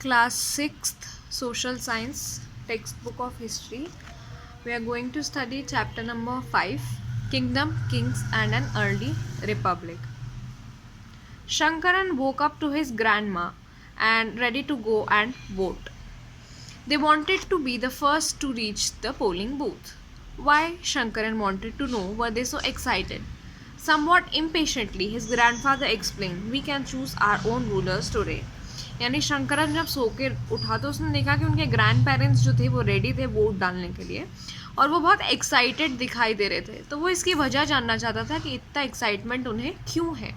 Class 6th Social Science textbook of history. We are going to study chapter number 5, Kingdom, Kings and an Early Republic. Shankaran woke up to his grandma and ready to go and vote. They wanted to be the first to reach the polling booth. Why, Shankaran wanted to know, were they so excited? Somewhat impatiently, his grandfather explained, "We can choose our own rulers today." यानी शंकरन जब सो के उठा तो उसने देखा कि उनके grand parents जो थे वो रेडी थे वोट डालने के लिए और वो बहुत एक्साइटेड दिखाई दे रहे थे। तो वो इसकी वजह जानना चाहता था कि इतना एक्साइटमेंट उन्हें क्यों है।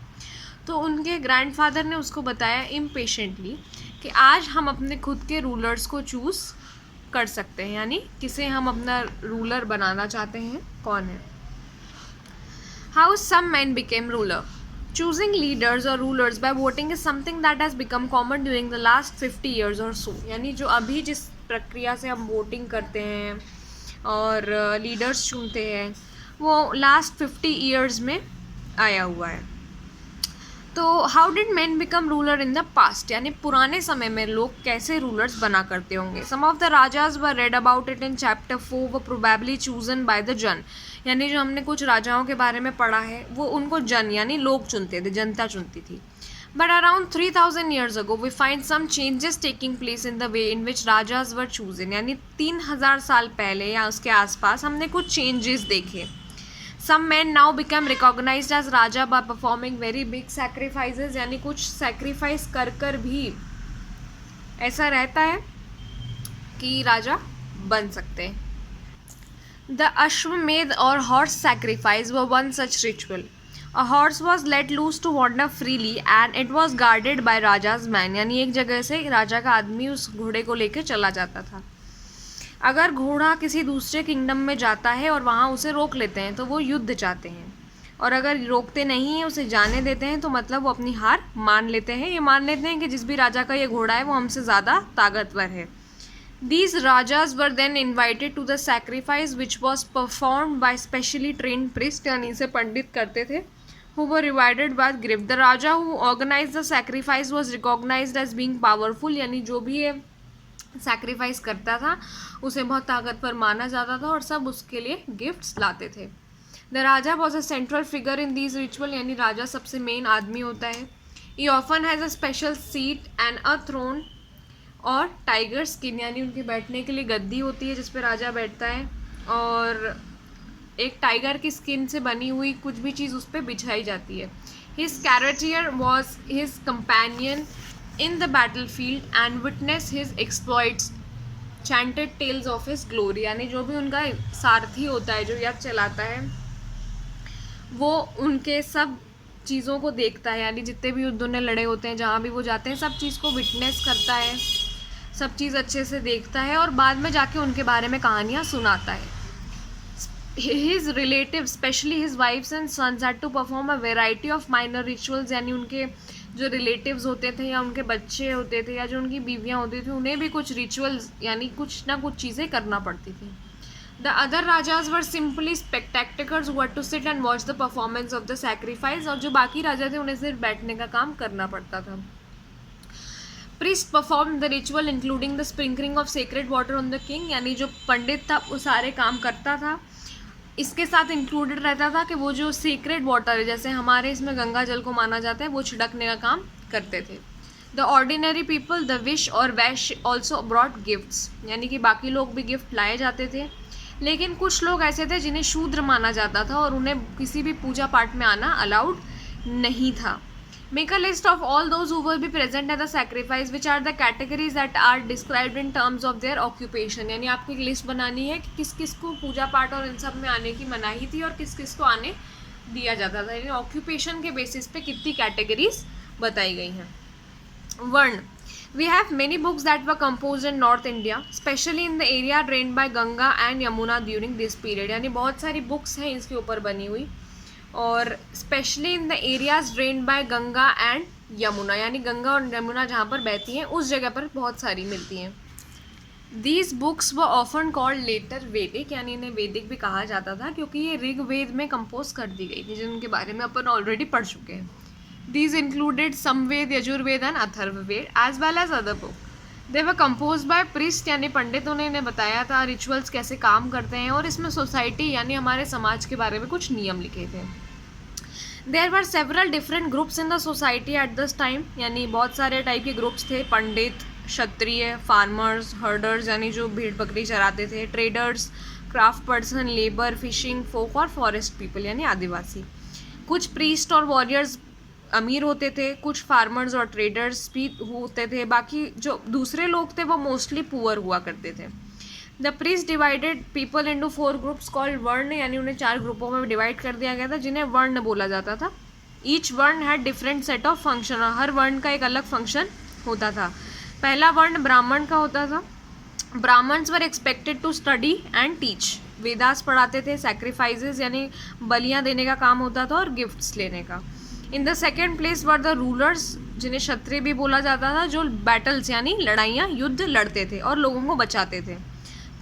तो उनके ग्रैंडफादर ने उसको बताया इम्पेशेंटली कि आज हम अपने खुद के रूलर्स को चूज़ कर सकते हैं, यानी किसे हम अपना रूलर बनाना चाहते हैं, कौन है। How some man became ruler. Choosing leaders or rulers by voting is something that has become common during the last 50 years or so. यानी जो अभी जिस प्रक्रिया से हम वोटिंग करते हैं और लीडर्स चुनते हैं वो लास्ट 50 ईयर्स में आया हुआ है। तो how did man become ruler in the past, यानी पुराने समय में लोग कैसे रूलर्स बना करते होंगे। Some of the rajas were read about it in chapter 4 were probably chosen by the jana, यानी जो हमने कुछ राजाओं के बारे में पढ़ा है वो उनको जन यानी लोग चुनते थे, जनता चुनती थी। But around 3000 years ago we find some changes taking place in the way in which rajas were chosen, यानी 3000 साल पहले या उसके आसपास हमने कुछ चेंजेस देखे। Some men now become recognized as Raja by performing very big sacrifices, यानी कुछ sacrifice कर कर भी ऐसा रहता है कि राजा बन सकते हैं। The Ashwamedh or horse sacrifice were one such ritual. A horse was let loose to wander freely and it was guarded by Raja's man, यानी एक जगह से राजा का आदमी उस घोड़े को लेकर चला जाता था। अगर घोड़ा किसी दूसरे किंगडम में जाता है और वहाँ उसे रोक लेते हैं तो वो युद्ध चाहते हैं, और अगर रोकते नहीं हैं उसे जाने देते हैं तो मतलब वो अपनी हार मान लेते हैं। ये मान लेते हैं कि जिस भी राजा का ये घोड़ा है वो हमसे ज़्यादा ताकतवर है। These rajas were then invited to the sacrifice which was performed by specially trained priests, यानी इसे पंडित करते थे, who were rewarded by gift. The raja who organized the sacrifice was recognized as being powerful, यानी जो भी ये sacrifice करता था उसे बहुत ताकतवर माना जाता था और सब उसके लिए गिफ्ट्स लाते थे। The raja was a central figure in these ritual, यानी राजा सबसे मेन आदमी होता है। He often has a special seat and a throne और टाइगर स्किन, यानी उनके बैठने के लिए गद्दी होती है जिस पे राजा बैठता है और एक टाइगर की स्किन से बनी हुई कुछ भी चीज़ उस पर बिछाई जाती है। His charioteer was his companion in the battlefield and witness his exploits, chanted tales of his glory, यानी जो भी उनका सारथी होता है जो याद चलाता है वो उनके सब चीज़ों को देखता है, यानी जितने भी युद्ध ने लड़े होते हैं जहाँ भी वो जाते हैं सब चीज़ को विटनेस करता है, सब चीज़ अच्छे से देखता है और बाद में जाके उनके बारे में कहानियाँ सुनाता है। His relatives, especially his wives and sons, had to perform a variety of minor rituals, यानी उनके जो रिलेटिव्स होते थे या उनके बच्चे होते थे या जो उनकी बीवियाँ होती थी उन्हें भी कुछ रिचुअल्स यानी कुछ ना कुछ चीज़ें करना पड़ती थी। The other rajas were simply spectators who had to sit and watch the performance of the sacrifice, और जो बाकी राजा थे उन्हें सिर्फ बैठने का काम करना पड़ता था। Priest perform the ritual including the sprinkling of sacred water on the king, यानी जो पंडित था वो सारे काम करता था। इसके साथ इंक्लूडेड रहता था कि वो जो सीक्रेट वाटर है जैसे हमारे इसमें गंगा जल को माना जाता है वो छिड़कने का काम करते थे। The ordinary people the wish और वैश्य ऑल्सो ब्रॉट गिफ्ट्स, यानी कि बाकी लोग भी गिफ्ट लाए जाते थे, लेकिन कुछ लोग ऐसे थे जिन्हें शूद्र माना जाता था और उन्हें किसी भी पूजा पाठ में आना अलाउड नहीं था। Make a list of all those who will be present at the sacrifice, which are the categories that are described in terms of their occupation, यानी आपको एक लिस्ट बनानी है कि किस किस को पूजा पाठ और इन सब में आने की मनाही थी और किस किस को आने दिया जाता था, यानी ऑक्यूपेशन के बेसिस पे कितनी कैटेगरीज बताई गई हैं। वर्ण, we have many books that were composed in North India, especially in the area drained by Ganga and Yamuna during this period, यानी बहुत सारी बुक्स हैं इसके ऊपर बनी हुई और specially in the areas drained by Ganga and Yamuna, यानी गंगा और यमुना जहाँ पर बहती हैं उस जगह पर बहुत सारी मिलती हैं। दीज बुक्स व ऑफन कॉल्ड लेटर वैदिक, यानी इन्हें वैदिक भी कहा जाता था क्योंकि ये ऋग्वेद में कंपोज कर दी गई थी जिनके बारे में अपन ऑलरेडी पढ़ चुके हैं। These included Samved, Yajurved and Atharvaved as well as other books. They were compose bye priest यानी पंडितों ने इन्हें बताया था रिचुअल्स कैसे काम करते हैं, और इसमें सोसाइटी यानी हमारे समाज के बारे में कुछ नियम लिखे थे. There were several different groups in the society at this time, यानी बहुत सारे टाइप के ग्रुप्स थे. पंडित, क्षत्रिय, फार्मर्स, हर्डर्स यानी जो भेड़ बकरी चराते थे, traders, craft person, labour, fishing folk और फॉरेस्ट पीपल यानी आदिवासी. कुछ प्रीस्ट और वॉरियर्स अमीर होते थे, कुछ फार्मर्स और ट्रेडर्स भी होते थे, बाकी जो दूसरे लोग थे वो मोस्टली पुअर हुआ करते थे. The priest divided people into 4 groups called वर्ण, यानी उन्हें 4 ग्रुपों में डिवाइड कर दिया गया था जिन्हें वर्ण बोला जाता था. Each varna had different set of function, हर वर्ण का एक अलग फंक्शन होता था. पहला वर्ण ब्राह्मण का होता था. Brahmins were expected to study and teach, Vedas पढ़ाते थे. सैक्रिफाइसेस यानी बलियाँ देने का काम होता था और गिफ्ट्स लेने का. In the second place were the rulers, जिन्हें क्षत्रिय भी बोला जाता था, जो बैटल्स यानी लड़ाइयाँ युद्ध लड़ते थे और लोगों को बचाते थे.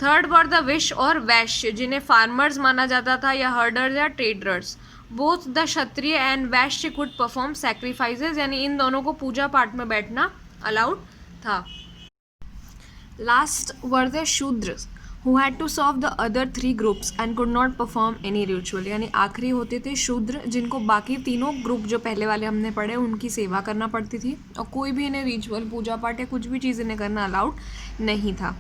थर्ड वर द विश और वैश्य, जिन्हें फार्मर्स माना जाता था या हर्डर्स या traders. Both the Kshatriya and Vysya could perform sacrifices, यानी इन दोनों को पूजा पाठ में बैठना अलाउड था. Last were the Shudras who had to serve the other 3 groups and could not perform any ritual, यानी आखिरी होते थे शूद्र, जिनको बाकी तीनों ग्रुप जो पहले वाले हमने पढ़े उनकी सेवा करना पड़ती थी और कोई भी इन्हें रिचुअल पूजा पाठ या कुछ भी चीज़ इन्हें करना अलाउड नहीं था.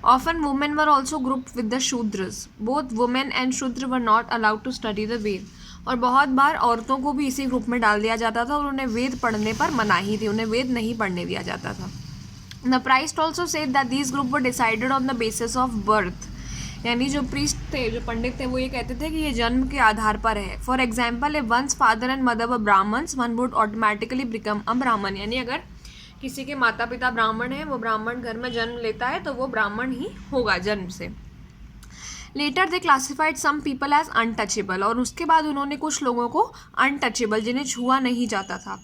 Often women were also grouped with the shudras. Both women and shudra were not allowed to study the Ved. और बहुत बार औरतों को भी इसी ग्रुप में डाल दिया जाता था और उन्हें वेद पढ़ने पर मनाही थी, उन्हें वेद नहीं पढ़ने दिया जाता था. The priest also said that these groups were decided on the basis of birth. यानी जो प्रीस्ट थे, जो पंडित थे, वो ये कहते थे कि ये जन्म के आधार पर है. For example, if one's father and mother were Brahmins, one would automatically become a Brahman. यानी अगर किसी के माता पिता ब्राह्मण हैं, वो ब्राह्मण घर में जन्म लेता है तो वो ब्राह्मण ही होगा जन्म से. Later they classified some people as untouchable, और उसके बाद उन्होंने कुछ लोगों को अनटचेबल, जिन्हें छुआ नहीं जाता था.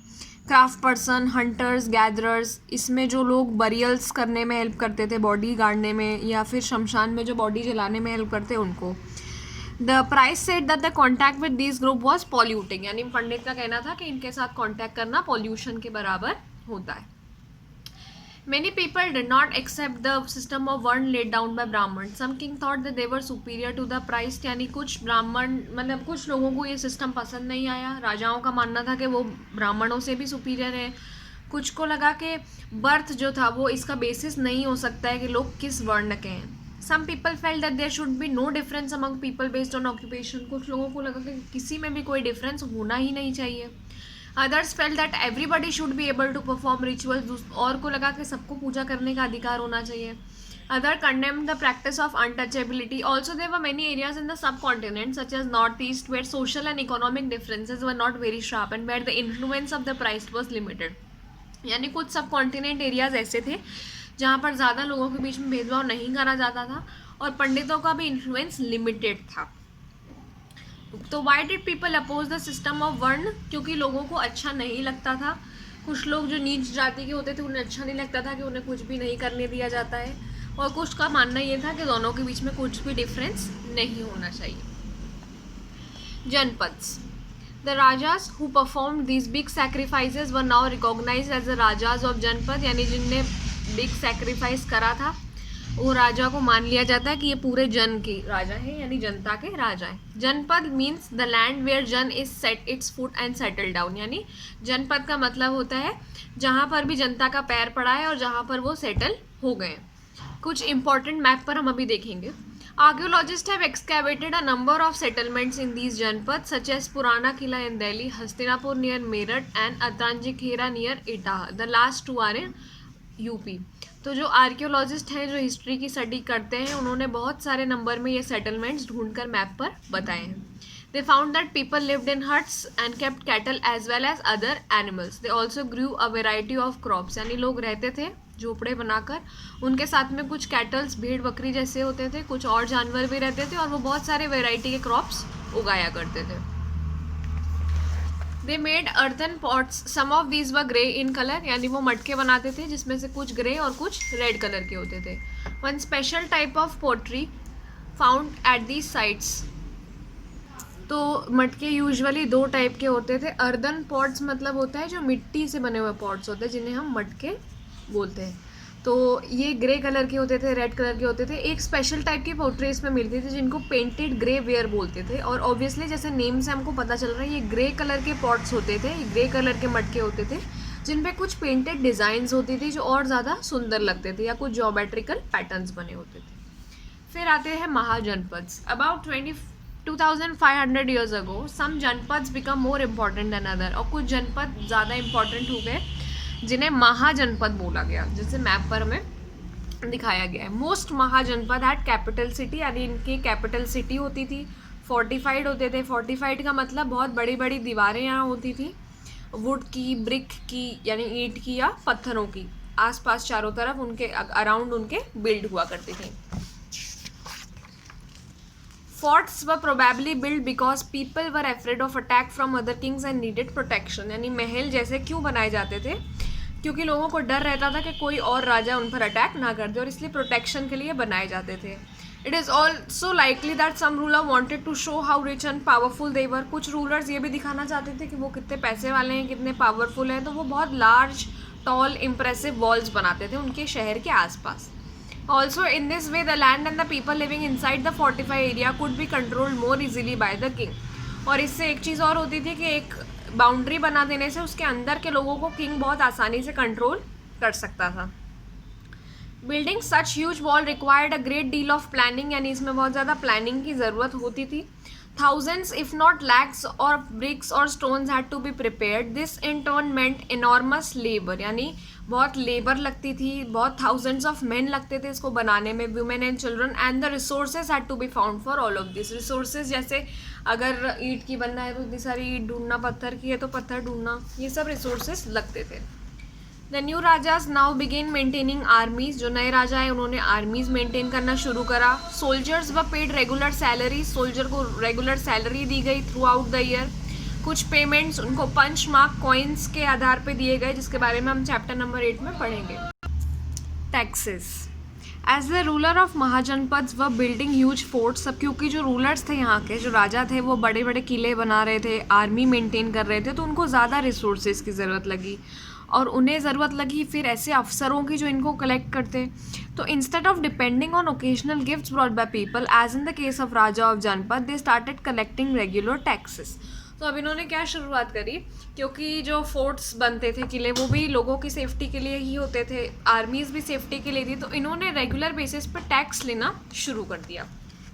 क्राफ्ट पर्सन, हंटर्स, गैदरर्स, इसमें जो लोग बरियल्स करने में हेल्प करते थे, बॉडी गाड़ने में या फिर शमशान में जो बॉडी जलाने में हेल्प करते उनको. The price said that the contact with this group was polluting, यानी पंडित का कहना था कि इनके साथ कॉन्टैक्ट करना पॉल्यूशन के बराबर होता है. Many people did not accept the system of Varn laid down by Brahman. Some king thought that they were superior to the priest, यानी कुछ ब्राह्मण मतलब कुछ लोगों को ये सिस्टम पसंद नहीं आया. राजाओं का मानना था कि वो ब्राह्मणों से भी सुपीरियर है. कुछ को लगा कि बर्थ जो था वो इसका बेसिस नहीं हो सकता है कि लोग किस वर्ण के हैं. Some people felt that there should be no difference among people based on occupation. कुछ लोगों को लगा कि किसी में भी कोई डिफरेंस होना ही नहीं चाहिए. Others felt that everybody should be able to perform rituals. और को लगा कि सबको पूजा करने का अधिकार होना चाहिए. Other condemned the practice of untouchability. Also, there were many areas in the subcontinent, such as Northeast, where social and economic differences were not very sharp and where the influence of the priest was limited. यानी कुछ subcontinent areas ऐसे थे जहाँ पर ज़्यादा लोगों के बीच में भेदभाव नहीं करा जाता था और पंडितों का भी इन्फ्लुएंस लिमिटेड था. तो why did people oppose the system of varna? क्योंकि लोगों को अच्छा नहीं लगता था. कुछ लोग जो नीच जाति के होते थे उन्हें अच्छा नहीं लगता था कि उन्हें कुछ भी नहीं करने दिया जाता है, और कुछ का मानना ये था कि दोनों के बीच में कुछ भी डिफरेंस नहीं होना चाहिए. Janapadas. The rajas who performed these big sacrifices were now recognised as the rajas of janapada, यानी जिनने बिग सैक्रिफाइस करा था वो राजा को मान लिया जाता है कि ये पूरे जन के राजा है, यानी जनता के राजा है. जनपद मीन्स द लैंड वेयर जन is set it's foot and settle down, यानी जनपद का मतलब होता है जहाँ पर भी जनता का पैर पड़ा है और जहाँ पर वो सेटल हो गए. कुछ इंपॉर्टेंट मैप पर हम अभी देखेंगे. Archaeologist have excavated a number of settlements in these janapada such as Purana Qila in Delhi, Hastinapur near Meerut and Atranjikhera near Etah. The last 2 are in UP. तो जो आर्कियोलॉजिस्ट हैं जो हिस्ट्री की स्टडी करते हैं उन्होंने बहुत सारे नंबर में ये सेटलमेंट्स ढूंढकर मैप पर बताए हैं. They found that people lived in huts and kept cattle as well as other animals. They also grew a variety of crops, यानी लोग रहते थे झोपड़े बनाकर, उनके साथ में कुछ कैटल्स भेड़ बकरी जैसे होते थे, कुछ और जानवर भी रहते थे और वो बहुत सारे वेराइटी के क्रॉप्स उगाया करते थे. They made earthen pots, some of these were grey in colour, यानी वो मटके बनाते थे जिसमें से कुछ ग्रे और कुछ रेड कलर के होते थे. One special type of pottery found at these sites. तो मटके यूजुअली 2 टाइप के होते थे. अर्दन पॉट्स मतलब होता है जो मिट्टी से बने हुए पॉट्स होते हैं जिन्हें हम मटके बोलते हैं. तो ये ग्रे कलर के होते थे, रेड कलर के होते थे। एक स्पेशल टाइप की पोट्री इसमें मिलती थी जिनको पेंटेड ग्रे वेयर बोलते थे। और ऑब्वियसली जैसे नेम से हमको पता चल रहा है ये ग्रे कलर के पॉट्स होते थे, ग्रे कलर के मटके होते थे जिन पे कुछ पेंटेड डिज़ाइंस होती थी जो और ज़्यादा सुंदर लगते थे, या कुछ ज्योमेट्रिकल पैटर्न्स बने होते थे। फिर आते हैं mahajanapadas. About 2500 years ago some janapadas become more important than other. और कुछ जनपद ज़्यादा इम्पॉर्टेंट हो गए जिन्हें महाजनपद बोला गया, जैसे मैप पर हमें दिखाया गया है। मोस्ट महाजनपद हैड कैपिटल सिटी, यानी इनकी कैपिटल सिटी होती थी। फोर्टिफाइड होते थे। फोर्टिफाइड का मतलब बहुत बड़ी बड़ी दीवारें यहाँ होती थी, वुड की, ब्रिक की यानी ईंट की या पत्थरों की, आसपास चारों तरफ उनके अराउंड उनके बिल्ड हुआ करती थी। Forts were probably built because people were afraid of attack from other kings and needed protection। यानी महल जैसे क्यों बनाए जाते थे? क्योंकि लोगों को डर रहता था कि कोई और राजा उन पर अटैक ना कर दे, और इसलिए प्रोटेक्शन के लिए बनाए जाते थे। It is also likely that some ruler wanted to show how rich and powerful they were. कुछ रूलर्स ये भी दिखाना चाहते थे कि वो कितने पैसे वाले हैं, कितने पावरफुल हैं, तो वो बहुत लार्ज, टॉल, इम्प्रेसिव वॉल्स बनाते थे उनके शहर के आसपास। Also, in this way, the land and the people living inside the fortified area could be controlled more easily by the king। और इससे एक चीज़ और होती थी कि एक बाउंड्री बना देने से उसके अंदर के लोगों को किंग बहुत आसानी से कंट्रोल कर सकता था। Building such huge wall required a great deal of planning, यानी इसमें बहुत ज़्यादा प्लानिंग की ज़रूरत होती थी। Thousands, if not lakhs, or bricks or stones had to be prepared। This in turn meant enormous labor, यानी बहुत लेबर लगती थी, बहुत thousands of men लगते थे इसको बनाने में, women and children, and the resources had to be found for all of this। resources जैसे अगर ईंट की बनना है तो इतनी सारी ईंट ढूंढना, पत्थर की है तो पत्थर ढूंढना, ये सब resources लगते थे। The new rajas now began maintaining armies. जो नए राजा है उन्होंने आर्मीज मेंटेन करना शुरू करा। सोल्जर्स व पेड रेगुलर सैलरी। सोल्जर को रेगुलर सैलरी दी गई थ्रू आउट द ईयर। कुछ पेमेंट्स उनको पंच मार्क कॉइन्स के आधार पे दिए गए, जिसके बारे में हम चैप्टर नंबर 8 में पढ़ेंगे। Taxes. As the ruler of mahajanapadas were building huge forts. अब क्योंकि जो रूलर्स थे यहाँ के, जो राजा थे, वो बड़े बड़े किले बना रहे थे, आर्मी मेंटेन कर रहे थे, तो उनको ज़्यादा रिसोर्सेज की ज़रूरत लगी। और उन्हें ज़रूरत लगी फिर ऐसे अफसरों की जो इनको कलेक्ट करते। तो instead of depending on occasional gifts brought by people as in the case of raja of janapada, they started collecting regular taxes. तो अब इन्होंने क्या शुरुआत करी, क्योंकि जो फोर्ट्स बनते थे, किले, वो भी लोगों की सेफ्टी के लिए ही होते थे, आर्मीज़ भी सेफ्टी के लिए थी, तो इन्होंने रेगुलर बेसिस पर टैक्स लेना शुरू कर दिया।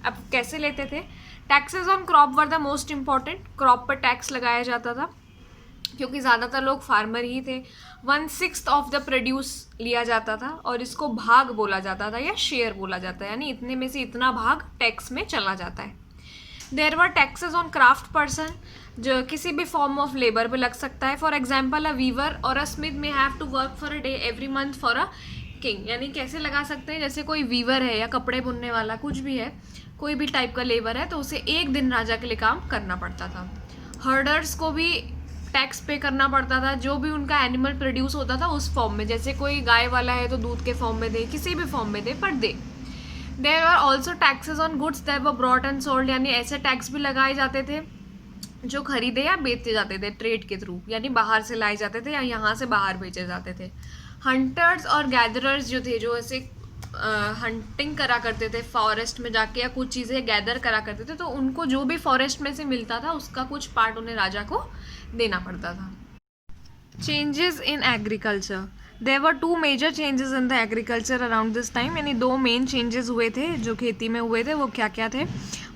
अब कैसे लेते थे? Taxes on crop were the most important. Crop पर टैक्स लगाया जाता था क्योंकि ज़्यादातर लोग फार्मर ही थे। 1/6 ऑफ द प्रोड्यूस लिया जाता था, और इसको भाग बोला जाता था या शेयर बोला जाता है, यानी इतने में से इतना भाग टैक्स में चला जाता है। There were taxes on craft person, जो किसी भी फॉर्म ऑफ लेबर पे लग सकता है। फॉर एग्जाम्पल, अ वीवर और a smith may have to work for a day every month for a king. यानी कैसे लगा सकते हैं, जैसे कोई वीवर है या कपड़े बुनने वाला, कुछ भी है, कोई भी टाइप का लेबर है, तो उसे एक दिन राजा के लिए काम करना पड़ता था। हर्डर्स को भी टैक्स पे करना पड़ता था, जो भी उनका एनिमल प्रोड्यूस होता था उस फॉर्म में, जैसे कोई गाय वाला है तो दूध के फॉर्म में दे, किसी भी फॉर्म में दे, पर दे। There are also taxes on goods that were brought and sold, यानी ऐसे टैक्स भी लगाए जाते थे जो खरीदे या बेचे जाते थे ट्रेड के थ्रू, यानी बाहर से लाए जाते थे या यहाँ से बाहर भेजे जाते थे। हंटर्स और गैदरर्स जो थे, जो ऐसे हंटिंग करा करते थे फॉरेस्ट में जाके, या कुछ चीज़ें गैदर करा करते थे, तो उनको जो भी फॉरेस्ट में से मिलता था उसका कुछ पार्ट उन्हें राजा को देना पड़ता था। Changes in agriculture. There were 2 major changes in the agriculture around this time, यानी 2 मेन चेंजेस हुए थे जो खेती में हुए थे। वो क्या क्या थे?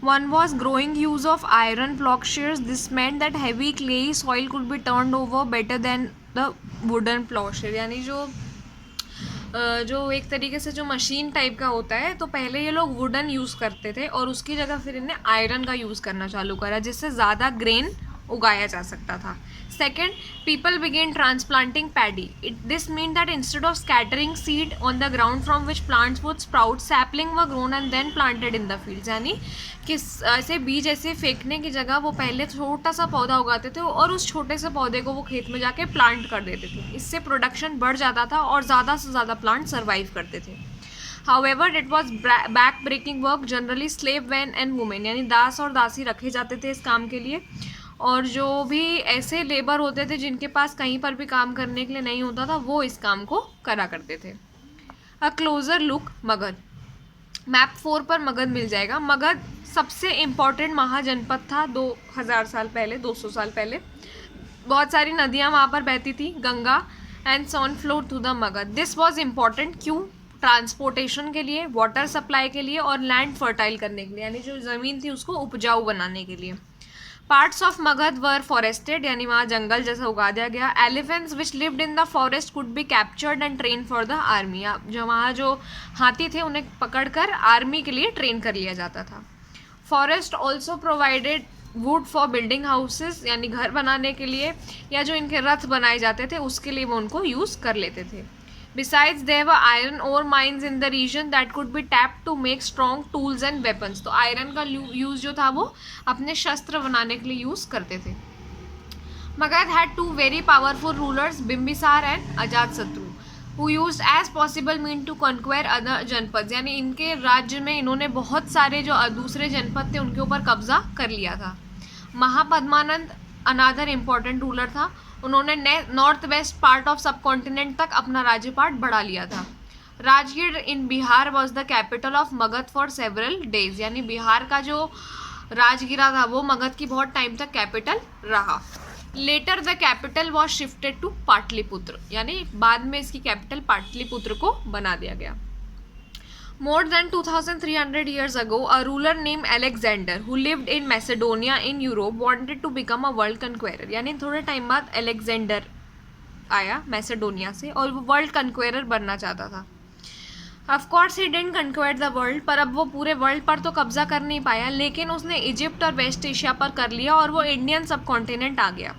One was growing use of iron ploughshares. This meant that heavy clayey soil could be turned over better than the wooden ploughshare, यानी जो एक तरीके से जो मशीन टाइप का होता है, तो पहले ये लोग वुडन यूज़ करते थे और उसकी जगह फिर इन्हें आयरन का यूज़ करना चालू करा, जिससे ज़्यादा ग्रेन उगाया जा सकता था। Second, people began transplanting paddy. This meant that instead of scattering seed on the ground from which plants would sprout, sapling were grown and then planted in the fields। यानी कि ऐसे बीज ऐसे फेंकने की जगह वो पहले छोटा सा पौधा उगाते थे और उस छोटे से पौधे को वो खेत में जाके प्लांट कर देते थे। इससे प्रोडक्शन बढ़ जाता था और ज़्यादा से ज़्यादा प्लांट सर्वाइव करते थे। However, it was back breaking work, generally slave men and women, यानी दास और दासी रखे जाते थे इस काम के लिए, और जो भी ऐसे लेबर होते थे जिनके पास कहीं पर भी काम करने के लिए नहीं होता था, वो इस काम को करा करते थे। अ क्लोजर लुक मगध। मैप 4 पर मगध मिल जाएगा। मगध सबसे इम्पॉर्टेंट महाजनपद था 2000 साल पहले, 200 साल पहले। बहुत सारी नदियाँ वहाँ पर बहती थी, Ganga and Son flow to the Magadh. This was important क्यों? ट्रांसपोर्टेशन के लिए, वाटर सप्लाई के लिए और लैंड फर्टाइल करने के लिए, यानी जो ज़मीन थी उसको उपजाऊ बनाने के लिए। Parts of Magadh were forested, यानी वहाँ जंगल जैसा उगा दिया गया। Elephants which lived in the forest could be captured and train for the army, जो वहाँ जो हाथी थे उन्हें पकड़कर आर्मी के लिए ट्रेन कर लिया जाता था। Forest also provided would for building houses, यानी घर बनाने के लिए, या जो इनके रथ बनाए जाते थे उसके लिए वो उनको यूज़ कर लेते थे। Besides, there were iron ore mines in the region that could be tapped to make strong tools and weapons. तो आयरन का यूज़ जो था वो अपने शस्त्र बनाने के लिए यूज़ करते थे। Magadh had two very powerful rulers, Bimbisara and Ajatashatru, who used as possible mean to conquer other जनपद, यानी इनके राज्य में इन्होंने बहुत सारे जो दूसरे जनपद थे उनके ऊपर कब्जा कर लिया था। महापद्मानंद अनादर इम्पॉर्टेंट रूलर था। उन्होंने north west part of subcontinent तक अपना राज्य पार्ट बढ़ा लिया था। Rajgir in Bihar was the capital of Magadha for several days, यानी बिहार का जो राजगिरा था वो मगध की बहुत टाइम तक कैपिटल रहा। Later the capital was shifted to Pataliputra, यानी बाद में इसकी कैपिटल पाटलिपुत्र को बना दिया गया। More than 2300 years ago, a ruler named Alexander, who lived in Macedonia in Europe, wanted to become a world conqueror. यानी थोड़े टाइम बाद अलेक्जेंडर आया मैसेडोनिया से और वो वर्ल्ड कंक्वेरर बनना चाहता था। Of course he didn't conquer the world, पर अब वो पूरे वर्ल्ड पर तो कब्जा कर नहीं पाया, लेकिन उसने इजिप्ट और वेस्ट एशिया पर कर लिया और वो इंडियन सब कॉन्टिनेंट आ गया।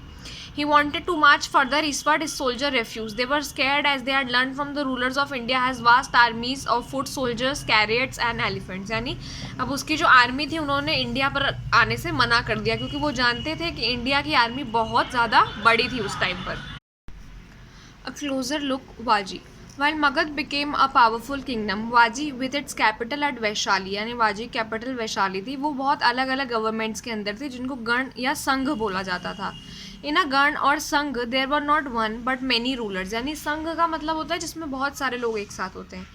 He wanted to march further eastward. His soldiers refused. They were scared as they had learned from the rulers of India has vast armies of foot soldiers, chariots and elephants. यानी अब उसकी जो army थी उन्होंने India पर आने से मना कर दिया क्योंकि वो जानते थे कि इंडिया की आर्मी बहुत ज़्यादा बड़ी थी उस टाइम पर। A closer look, Vaji. While Magad became a powerful kingdom, Vaji with its capital at Vaishali, यानी वाजी कैपिटल वैशाली थी, वो बहुत अलग अलग गवर्नमेंट्स के अंदर थे जिनको गण या संघ बोला जाता था। इन अ गण और sangha there were not one but many rulers, यानी संघ का मतलब होता है जिसमें बहुत सारे लोग एक साथ होते हैं।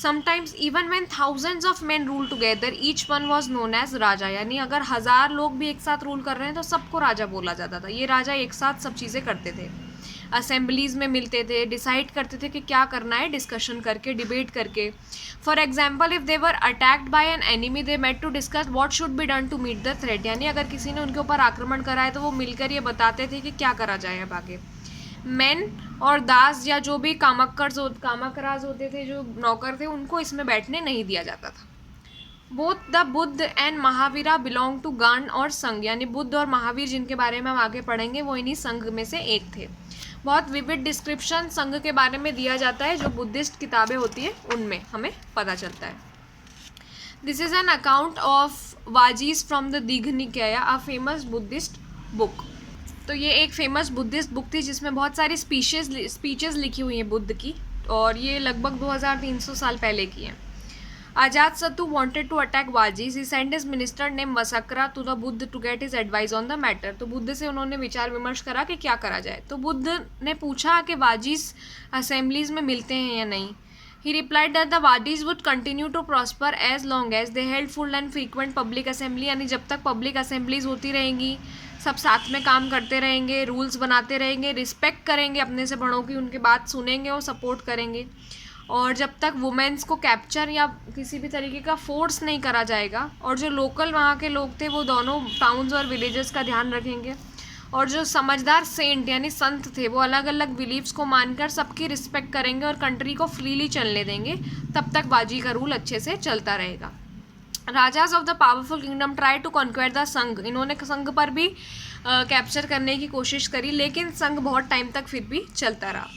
Sometimes even when thousands of men rule together each one was known as raja, यानी अगर 1000 लोग भी एक साथ रूल कर रहे हैं तो सबको राजा बोला जाता था। ये राजा एक साथ सब चीज़ें करते थे, असेंबलीज में मिलते थे, डिसाइड करते थे कि क्या करना है, डिस्कशन करके, डिबेट करके। For example if they were attacked by an enemy they met to discuss what should be done to meet the threat, यानी अगर किसी ने उनके ऊपर आक्रमण करा है तो वो मिलकर ये बताते थे कि क्या करा जाए अब आगे। मेन और दास या जो भी कामकराज होते थे, जो नौकर थे, उनको इसमें बैठने नहीं दिया जाता था। Both the Buddha and Mahavira belong to gana और संघ, यानी बुद्ध और महावीर जिनके बारे में हम आगे पढ़ेंगे वो इन्हीं संघ में से एक थे। बहुत विविड डिस्क्रिप्शन संघ के बारे में दिया जाता है जो बुद्धिस्ट किताबें होती है उनमें हमें पता चलता है। This is an account of Vajjis from the Dighanikaya, a famous Buddhist book. तो ये एक फेमस बुद्धिस्ट बुक थी जिसमें बहुत सारी स्पीचेस लिखी हुई हैं बुद्ध की, और ये लगभग 2300 साल पहले की हैं। Ajatasattu wanted to attack Vajis. He sent his minister named Vasakra to the Buddha to get his advice on the matter. तो बुद्ध से उन्होंने विचार विमर्श करा कि क्या करा जाए। तो बुद्ध ने पूछा कि वाजिस असेंबलीज में मिलते हैं या नहीं। He replied that the Vadis would continue to prosper as long as they held full and frequent public assembly, यानी जब तक पब्लिक असेंबलीज होती रहेंगी, सब साथ में काम करते रहेंगे, रूल्स बनाते रहेंगे, रिस्पेक्ट करेंगे अपने से बड़ों की, उनकी बात सुनेंगे और सपोर्ट करेंगे, और जब तक वुमेन्स को कैप्चर या किसी भी तरीके का फोर्स नहीं करा जाएगा, और जो लोकल वहाँ के लोग थे वो दोनों टाउन्स और विलेजेस का ध्यान रखेंगे, और जो समझदार सेंट यानी संत थे वो अलग अलग बिलीव्स को मानकर सबकी रिस्पेक्ट करेंगे और कंट्री को फ्रीली चलने देंगे, तब तक बाजी का रूल अच्छे से चलता रहेगा। Rajas of the powerful kingdom try to conquer the sangha, इन्होंने संघ पर भी कैप्चर करने की कोशिश करी, लेकिन संघ बहुत टाइम तक फिर भी चलता रहा,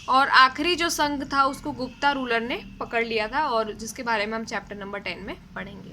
और आखिरी जो संघ था उसको गुप्ता रूलर ने पकड़ लिया था, और जिसके बारे में हम चैप्टर नंबर 10 में पढ़ेंगे।